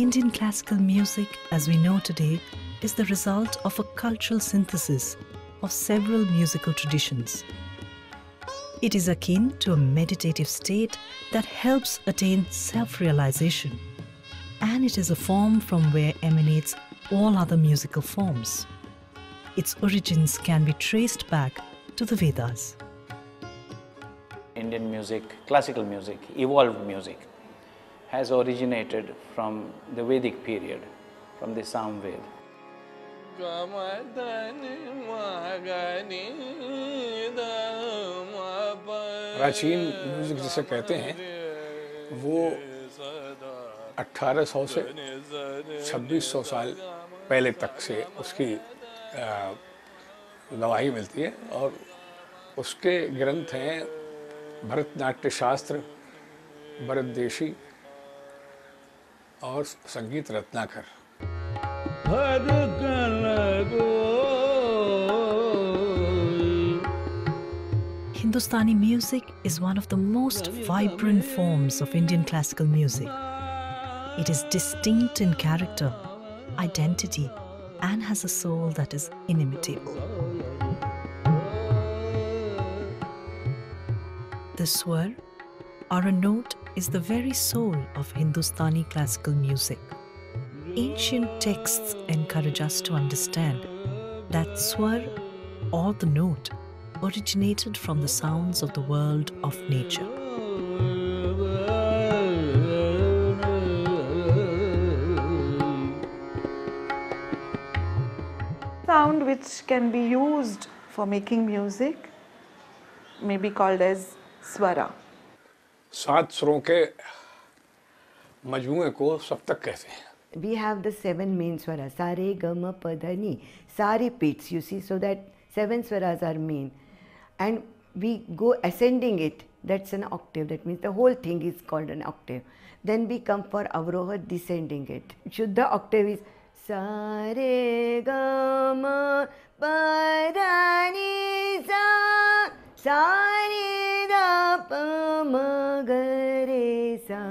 Indian classical music, as we know today, is the result of a cultural synthesis of several musical traditions. It is akin to a meditative state that helps attain self-realization, and it is a form from where emanates all other musical forms. Its origins can be traced back to the Vedas. Indian music, classical music, evolved music, has originated from the Vedic period, from the Samved. प्राचीन music जिसे कहते हैं वो 1800 से 2600 साल पहले तक से उसकी गवाही मिलती है और उसके ग्रंथ हैं भरतनाट्य शास्त्र, भरतदेशी और संगीत Ratnakar. Hindustani music is one of the most vibrant forms of Indian classical music. It is distinct in character, identity, and has a soul that is inimitable. The swar, or a note, is the very soul of Hindustani classical music. Ancient texts encourage us to understand that swar, or the note, originated from the sounds of the world of nature. Sound which can be used for making music may be called as swara. 7 स्वरों के मजमूए को सप्तक कहते हैं. We have the 7 main swaras, sa re ga ma pa dha ni, sa repeats, you see, so that 7 swaras are main, and we go ascending it, that's an octave, that means the whole thing is called an octave. Then we come for avroha, descending it. Shuddha octave is sa re ga ma pa dha ni sa, sa re da pa ma ga re sa.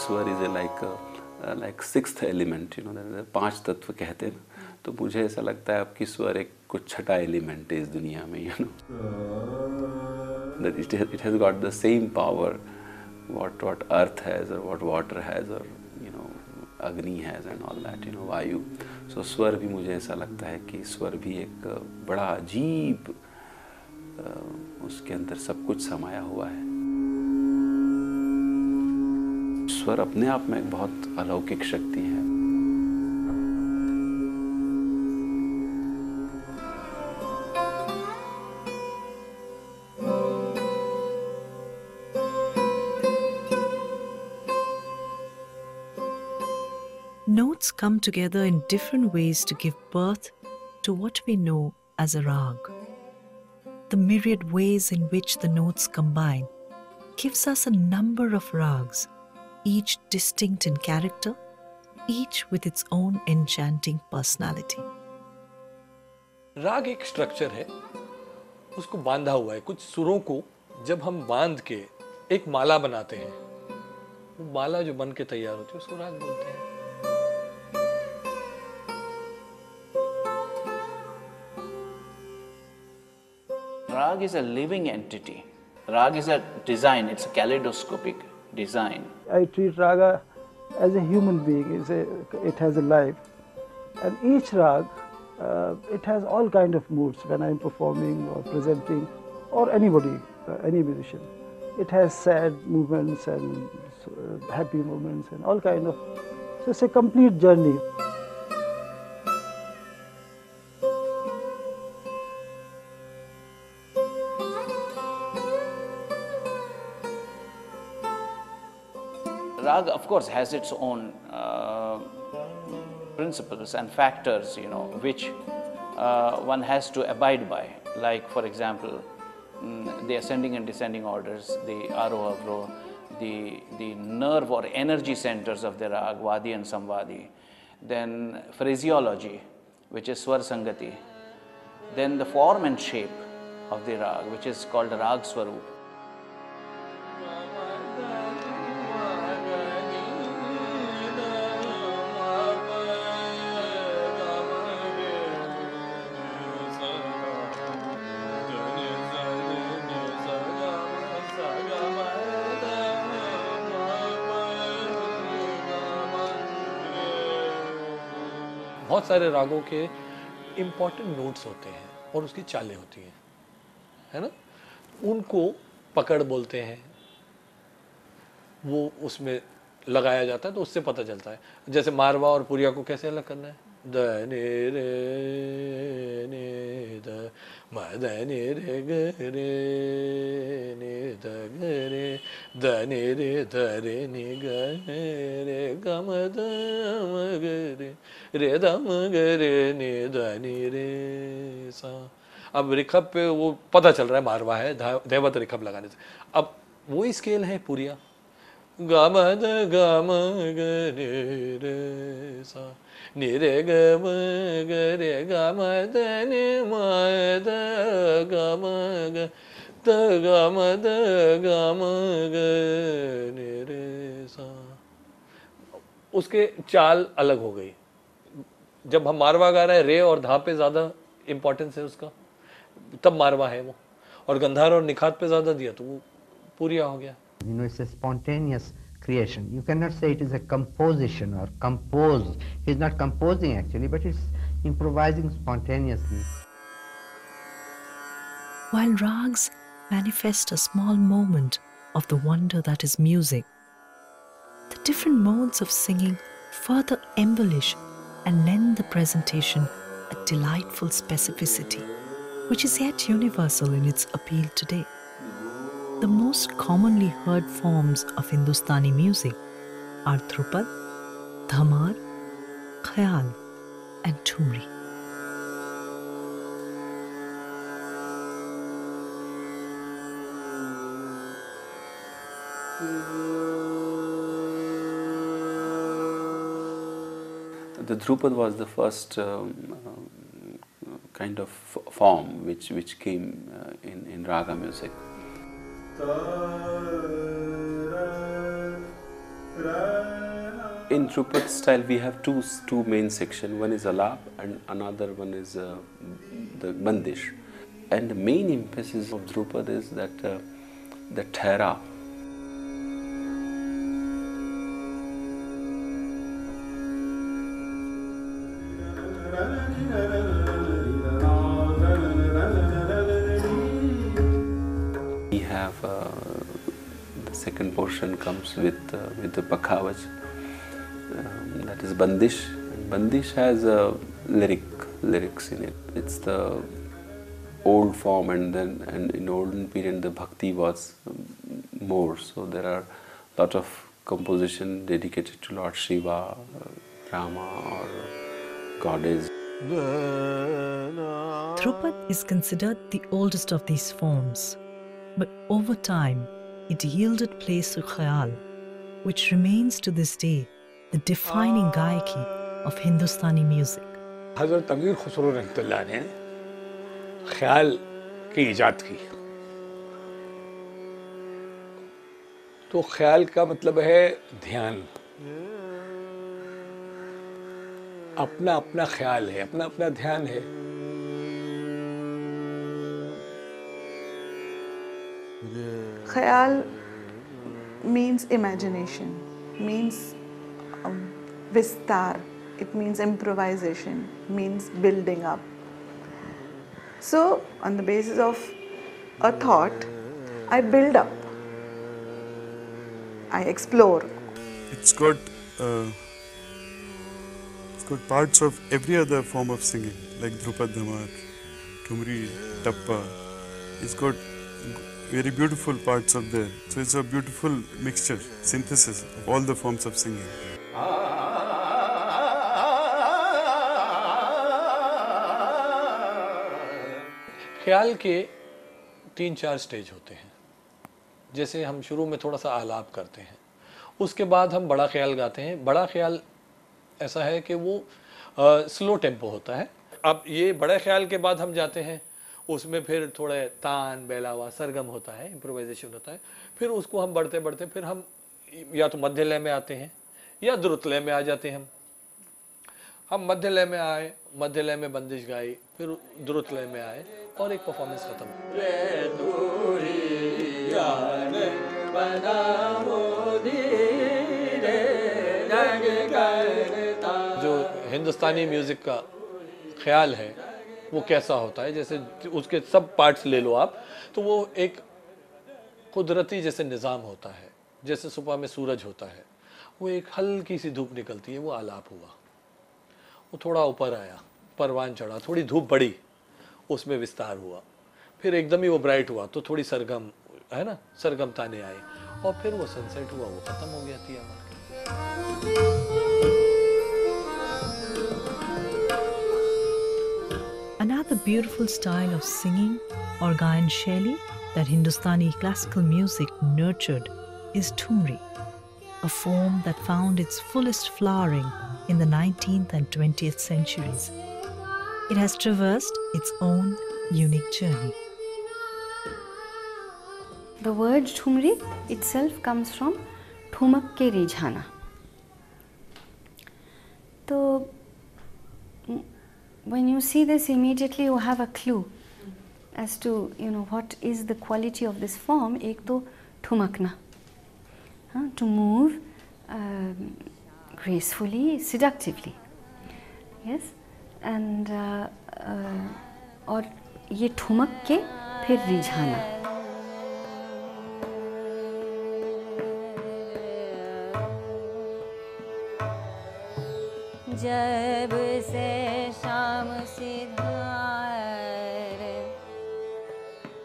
Swar is like sixth element, you know, the 5 तत्व कहते हैं. तो मुझे ऐसा लगता है आपकी स्वर एक कुछ छठा एलिमेंट है इस दुनिया में, you know. That it has got the same power what earth has or what water has or, you know, Agni has and all that, you know, Vayu. So स्वर भी मुझे ऐसा लगता है कि स्वर भी एक बड़ा अजीब उसके अंदर सब कुछ समाया हुआ है. स्वर अपने आप में एक बहुत अलौकिक शक्ति है. Notes come together in different ways to give birth to what we know as a rag. The myriad ways in which the notes combine gives us a number of rags, each distinct in character, each with its own enchanting personality. राग एक structure है, उसको बांधा हुआ है. कुछ सुरों को जब हम बांध के एक माला बनाते हैं, वो माला जो बन के तैयार होती है उसको राग बोलते हैं. Rag is a living entity. Rag is a design, it's a kaleidoscopic design. I treat raga as a human being, it has a life. And each rag, it has all kind of moods when I'm performing or presenting, or anybody, any musician. It has sad movements and happy moments and all kind of, so it's a complete journey. Rag, of course, has its own principles and factors, you know, which one has to abide by. Like, for example, the ascending and descending orders, the aroha, the nerve or energy centers of the rag, Vadi and Samvadi, then phraseology, which is Swar Sangati, then the form and shape of the rag, which is called Rag Swarup. बहुत सारे रागों के important notes होते हैं और उसकी चालें होती हैं, है ना? उनको पकड़ बोलते हैं, वो उसमें लगाया जाता है तो उससे पता चलता है। जैसे मारवा और पुरिया को कैसे अलग करना है? द ने रे ने द म द ने रे ग रे ने द ग रे द ने रे द रे ने ग रे ग म द म ग रे द म ग रे ने द ने रे सा। अब रिखब पे वो पता चल रहा है मारवा है, दैवत रिखब लगाने से। अब वही स्केल है पुरिया, ग म द ग म ग रे रे सा, नि रे ग म ग रे ग म द नि म द ग म ग द ग म द ग म ग नि रे सा। उसके चाल अलग हो गई। जब हम मारवा गा रहे हैं, रे और धा पे ज़्यादा इम्पोर्टेंस है उसका, तब मारवा है वो, और गंधार और निखात पे ज़्यादा दिया तो वो पुरिया हो गया। You know, it's a spontaneous creation. You cannot say it is a composition or composed. He's not composing actually, but it's improvising spontaneously. While rags manifest a small moment of the wonder that is music, the different modes of singing further embellish and lend the presentation a delightful specificity, which is yet universal in its appeal today. The most commonly heard forms of Hindustani music are Dhrupad, Dhamar, Khayal and Thumri. The Dhrupad was the first kind of form which came in raga music. In Dhrupad style, we have two main sections. One is alap and another one is the bandish. And the main emphasis of Dhrupad is that the thera. We have the second portion comes with the pakhavaj, that is bandish. And bandish has lyrics in it. It's the old form, and in olden period the bhakti was more. So there are a lot of composition dedicated to Lord Shiva, Rama, or goddess. Dhrupad is considered the oldest of these forms, but over time it yielded place to Khayal, which remains to this day the defining gayaki of Hindustani music. हज़रत अमीर खुसरो रहमतुल्लाह ने ख्याल की इजाद की। तो ख्याल का मतलब है ध्यान, अपना अपना ख्याल है, अपना अपना ध्यान है। Khayal means imagination, means vistar, it means improvisation, means building up. So, on the basis of a thought, I build up, I explore. It's got parts of every other form of singing, like Dhrupad, Dhamar, Thumri, Tappa. It's got very beautiful parts of there. So it's a beautiful mixture, synthesis of all the forms of singing. ख्याल के 3-4 stage होते हैं। जैसे हम शुरू में थोड़ा सा आलाप करते हैं, उसके बाद हम बड़ा ख्याल गाते हैं। बड़ा ख्याल ऐसा है कि वो स्लो टेम्पो होता है। अब ये बड़े ख्याल के बाद हम जाते हैं, उसमें फिर थोड़े तान बेलावा सरगम होता है, इम्प्रोवाइजेशन होता है। फिर उसको हम बढ़ते बढ़ते फिर हम या तो मध्य लय में आते हैं या द्रुत लय में आ जाते हैं। हम मध्य लय में आए, मध्य लय में बंदिश गाई, फिर द्रुत लय में आए और एक परफॉर्मेंस खत्म। जो हिंदुस्तानी म्यूजिक का ख्याल है वो कैसा होता है, जैसे उसके सब पार्ट्स ले लो आप, तो वो एक कुदरती जैसे निज़ाम होता है। जैसे सुबह में सूरज होता है, वो एक हल्की सी धूप निकलती है, वो आलाप हुआ। वो थोड़ा ऊपर आया, परवान चढ़ा, थोड़ी धूप बढ़ी, उसमें विस्तार हुआ। फिर एकदम ही वो ब्राइट हुआ तो थोड़ी सरगम है ना, सरगम ताने आई, और फिर वो सनसेट हुआ, वो खत्म हो गया थी हमारे। Another beautiful style of singing or Gayan Shaili that Hindustani classical music nurtured is Thumri, a form that found its fullest flowering in the 19th and 20th centuries. It has traversed its own unique journey. The word Thumri itself comes from Thumak ke rijhana. So when you see this, immediately you have a clue as to what is the quality of this form. Ek to thumakna, to move gracefully, seductively, yes, and और ये ठुमक के फिर रिझाना। जब से शाम सिधार।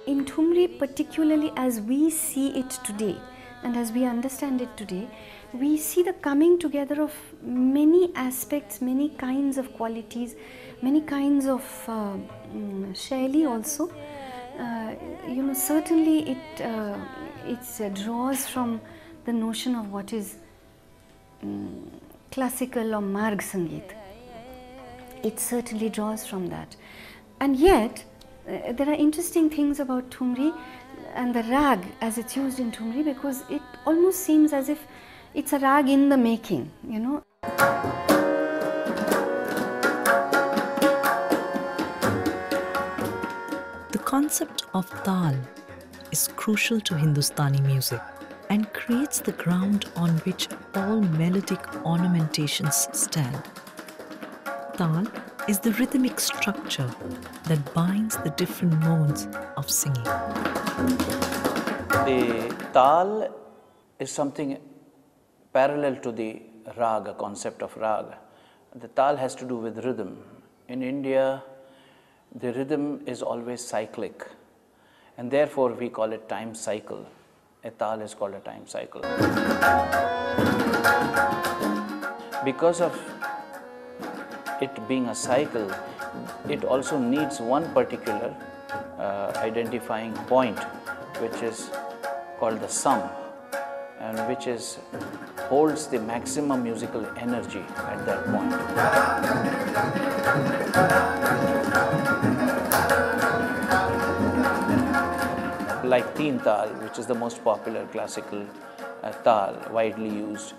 In Thumri, particularly as we see it today and as we understand it today, we see the coming together of many aspects, many kinds of qualities, many kinds of shaili also. Certainly it draws from the notion of what is classical or marg sangeet. It certainly draws from that. And yet, there are interesting things about Thumri and the rag as it's used in Thumri, because it almost seems as if it's a rag in the making, The concept of tal is crucial to Hindustani music and creates the ground on which all melodic ornamentations stand. Tal is the rhythmic structure that binds the different modes of singing. The tal is something parallel to the raga, concept of raga. The tal has to do with rhythm. In India, the rhythm is always cyclic, and therefore we call it time cycle. A tal is called a time cycle. Because of it being a cycle, it also needs one particular identifying point, which is called the sum, and which holds the maximum musical energy at that point. Like teen tal, which is the most popular classical tal, widely used.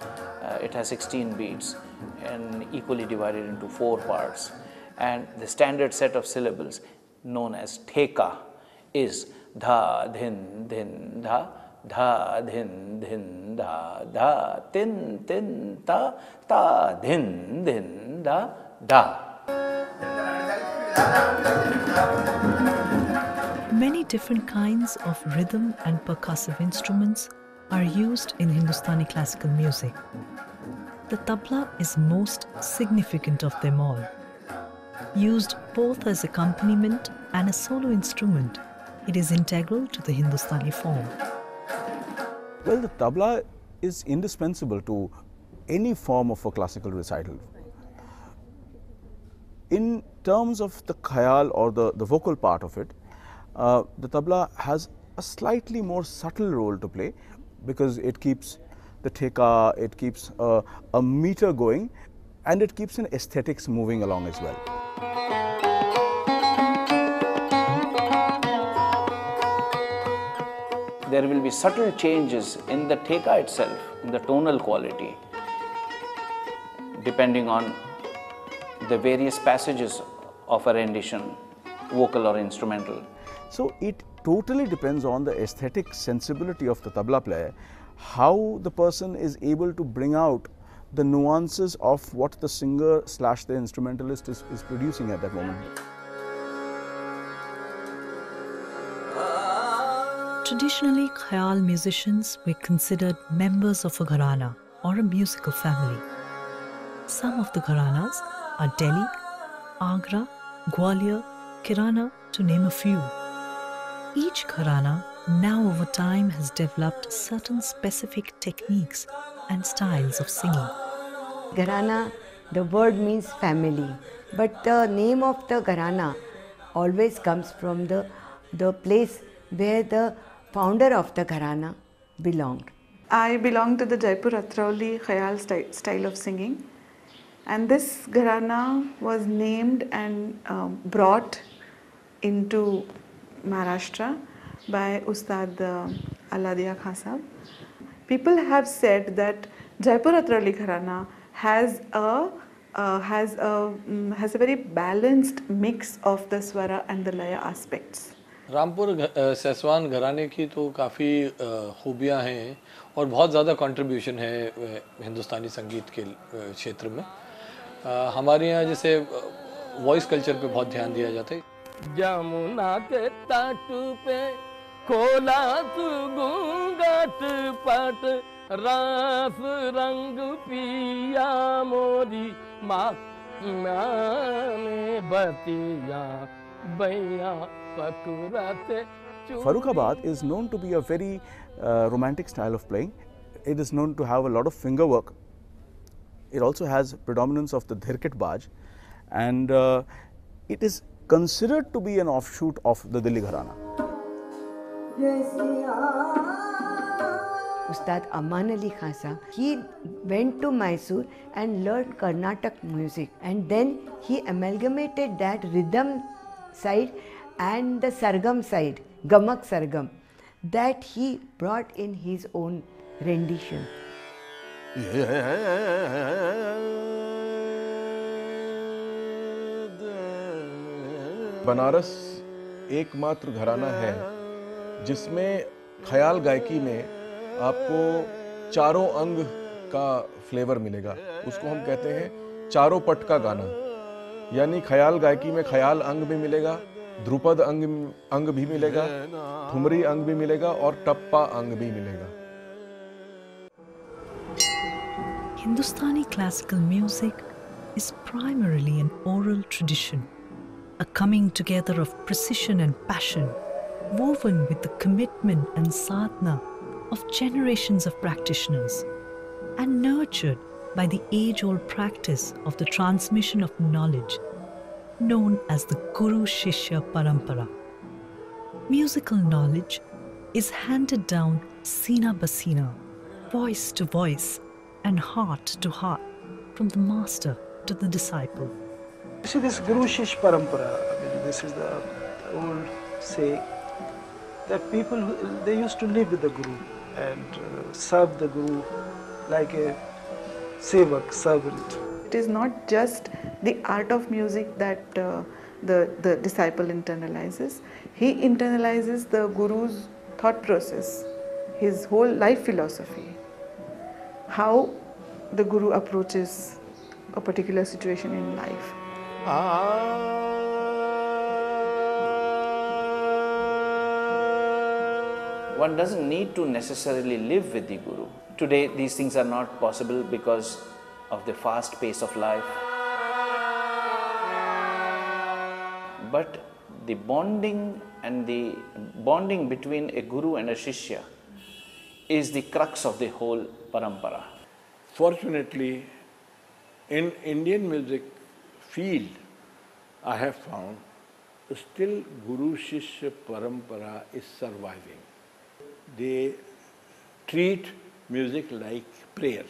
It has 16 beats and equally divided into 4 parts. And the standard set of syllables known as theka is dha, dhin, dhin, dha, dhin, dhin, dha, dha, tin, tin, ta, ta, dhin, dhin, da, da. Many different kinds of rhythm and percussive instruments are used in Hindustani classical music. The tabla is most significant of them all. Used both as accompaniment and a solo instrument, it is integral to the Hindustani form. Well, the tabla is indispensable to any form of a classical recital. In terms of the khayal or the vocal part of it, the tabla has a slightly more subtle role to play because it keeps the theka, it keeps a meter going, and it keeps an aesthetics moving along as well. There will be subtle changes in the theka itself, in the tonal quality, depending on the various passages of a rendition, vocal or instrumental. So it totally depends on the aesthetic sensibility of the tabla player, how the person is able to bring out the nuances of what the singer / the instrumentalist is producing at that moment. Traditionally, Khayal musicians were considered members of a gharana or a musical family. Some of the gharanas are Delhi, Agra, Gwalior, Kirana, to name a few. Each gharana now over time has developed certain specific techniques and styles of singing. Gharana, the word means family, but the name of the gharana always comes from the place where the founder of the gharana belonged. I belong to the Jaipur Atrauli Khayal style of singing, and this gharana was named and brought into Maharashtra by Ustad Alladiya Khan Sahab. People have said that Jaipur Atrauli Gharana has a very balanced mix of the swara and the laya aspects. Rampur Sehswan घराने की तो काफ़ी खूबियाँ हैं और बहुत ज़्यादा contribution है हिंदुस्तानी संगीत के क्षेत्र में. हमारे यहाँ जैसे वॉइस कल्चर पे बहुत ध्यान दिया जाता है. जमुना के तट पे खोला तू घूंघट पट रास रंग पिया मोरी माँ ने बतिया बैया पकुरते. Farrukhabad is known to be a very romantic style of playing. It is known to have a lot of finger work. It also has predominance of the dhirket baj, and it is considered to be an offshoot of the Delhi Gharana. Ustad Aman Ali Khan Sahab, he went to Mysore and learned Carnatic music, and then he amalgamated that rhythm side and the sargam side, gamak sargam, that he brought in his own rendition. Banaras एकमात्र घराना है जिसमें ख्याल गायकी में आपको चारों अंग का फ्लेवर मिलेगा. उसको हम कहते हैं चारों पट का गाना. यानी ख्याल गायकी में ख्याल अंग भी मिलेगा, ध्रुपद अंग भी मिलेगा, ठुमरी अंग भी मिलेगा और टप्पा अंग भी मिलेगा. Hindustani classical music is primarily an oral tradition, a coming together of precision and passion, woven with the commitment and sadhana of generations of practitioners, and nurtured by the age-old practice of the transmission of knowledge, known as the Guru-Shishya Parampara. Musical knowledge is handed down sina basina, voice to voice, and heart to heart, from the master to the disciple. You see, this Guru Shish Parampara, this is the old saying that people, they used to live with the Guru and serve the Guru like a sevak, servant. It is not just the art of music that the disciple internalizes. He internalizes the Guru's thought process, his whole life philosophy, how the Guru approaches a particular situation in life. One doesn't need to necessarily live with the Guru. Today, these things are not possible because of the fast pace of life. But the bonding between a Guru and a Shishya is the crux of the whole parampara. Fortunately, in Indian music field, I have found still Guru Shishya Parampara is surviving. They treat music like prayer.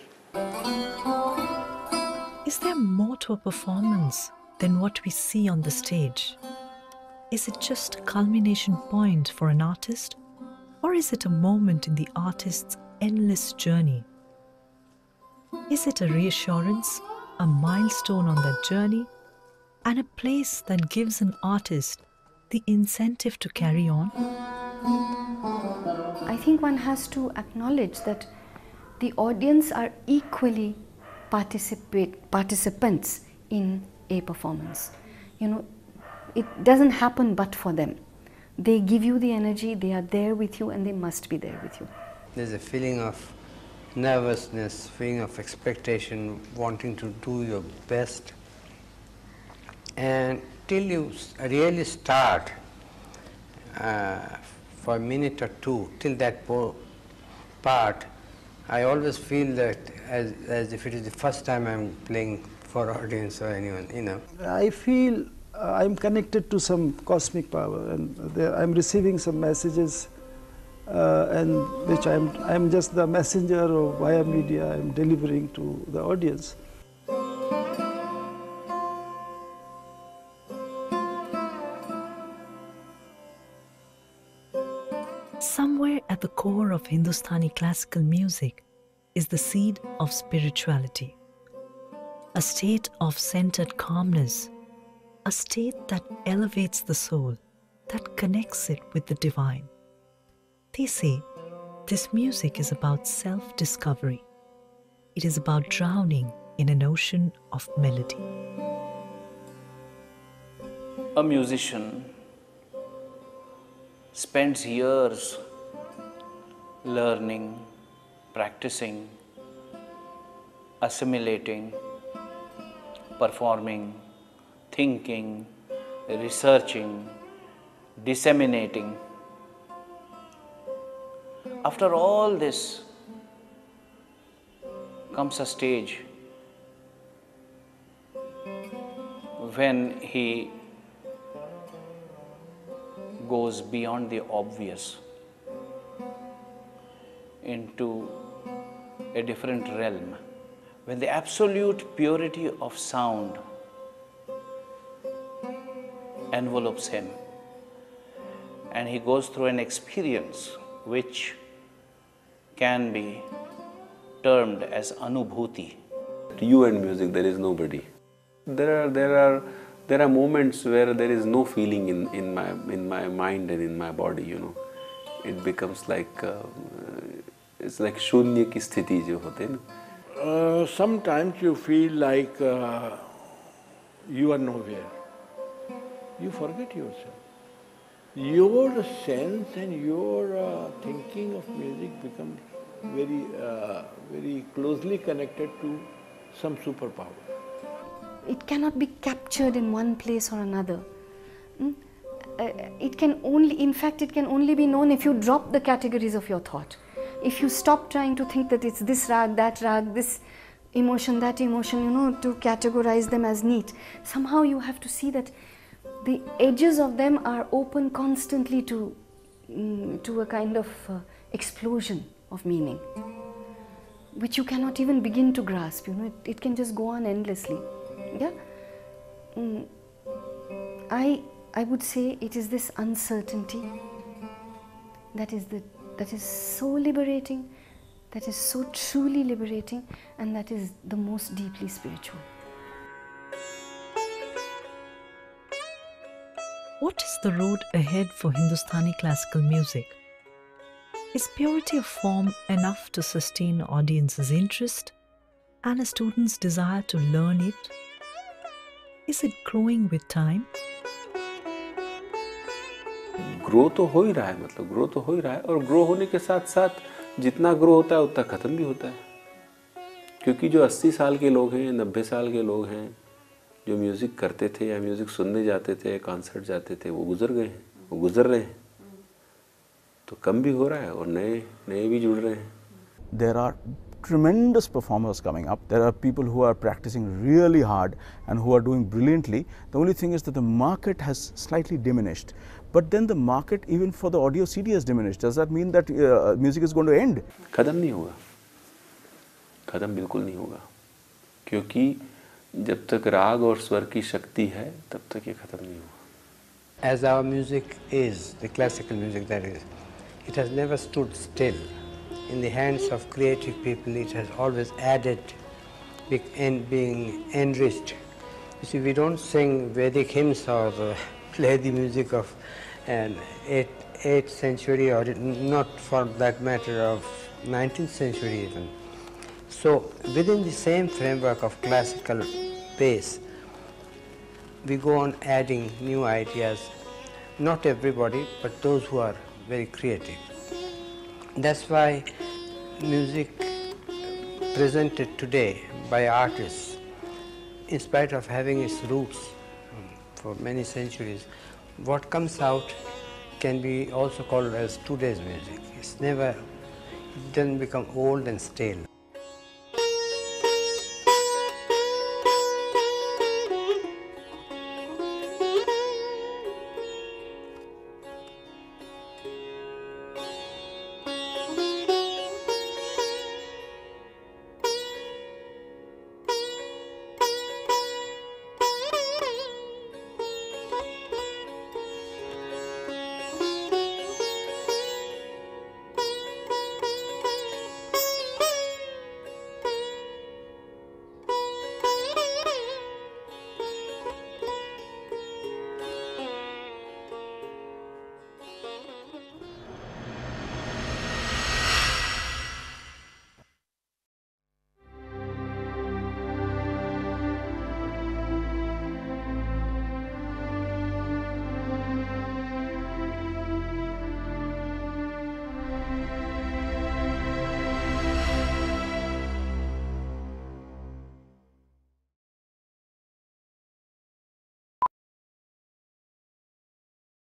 Is there more to a performance than what we see on the stage? Is it just a culmination point for an artist, or is it a moment in the artist's endless journey? Is it a reassurance, a milestone on that journey, and a place that gives an artist the incentive to carry on? I think one has to acknowledge that the audience are equally participants in a performance. You know, it doesn't happen but for them. They give you the energy, they are there with you, and they must be there with you. There's a feeling of nervousness, feeling of expectation, wanting to do your best. And till you really start, for a minute or two, till that part, I always feel that as if it is the first time I'm playing for audience or anyone, you know. I feel I'm connected to some cosmic power, and I'm receiving some messages, and which I'm just the messenger, or via media I'm delivering to the audience. Somewhere at the core of Hindustani classical music is the seed of spirituality, a state of centered calmness, a state that elevates the soul, that connects it with the divine. They say this music is about self-discovery. It is about drowning in an ocean of melody. A musician spends years learning, practicing, assimilating, performing, thinking, researching, disseminating. After all this comes a stage when he goes beyond the obvious into a different realm, when the absolute purity of sound envelopes him, and he goes through an experience which can be termed as anubhuti. You and music, there is nobody. There are moments where there is no feeling in my mind and in my body, you know. It becomes like it's like shunya ki sthiti jo hote na. Sometimes you feel like you are nowhere. You forget yourself. Your sense and your thinking of music becomes very closely connected to some superpower. It cannot be captured in one place or another. It can only, in fact, it can only be known if you drop the categories of your thought. If you stop trying to think that it's this rag, this emotion, that emotion, you know, to categorize them as neat. Somehow you have to see that the edges of them are open constantly to a kind of explosion of meaning, which you cannot even begin to grasp. You know, it can just go on endlessly. Yeah, I would say it is this uncertainty that is so liberating, that is so truly liberating, and that is the most deeply spiritual. What is the road ahead for Hindustani classical music? Is purity of form enough to sustain audience's interest and a student's desire to learn it? Is it growing with time? Grow तो हो ही रहा है, मतलब grow तो हो ही रहा है, और ग्रो होने के साथ साथ जितना ग्रो होता है उतना ख़त्म भी होता है, क्योंकि जो 80 साल के लोग हैं, 90 साल के लोग हैं, जो म्यूज़िक करते थे या म्यूज़िक सुनने जाते थे, कॉन्सर्ट जाते थे, वो गुजर गए हैं, वो गुजर रहे हैं, तो कम भी हो रहा है और नए भी जुड़ रहे हैं. There are tremendous performers coming up. There are people who are practicing really hard and who are doing brilliantly. The only thing is that the market has slightly diminished. But then the market even for the audio CD has diminished. Does that mean that music is going to end? खत्म नहीं होगा, खत्म बिल्कुल नहीं होगा, क्योंकि जब तक राग और स्वर की शक्ति है तब तक ये खत्म नहीं होगा. As our music is, the classical music that is, it has never stood still. In the hands of creative people, it has always added and being enriched. You see, we don't sing Vedic hymns or play the music of an 8th century or not for that matter of 19th century even. So within the same framework of classical base, we go on adding new ideas, not everybody, but those who are very creative. That's why music presented today by artists, in spite of having its roots for many centuries, what comes out can be also called as today's music. It doesn't become old and stale.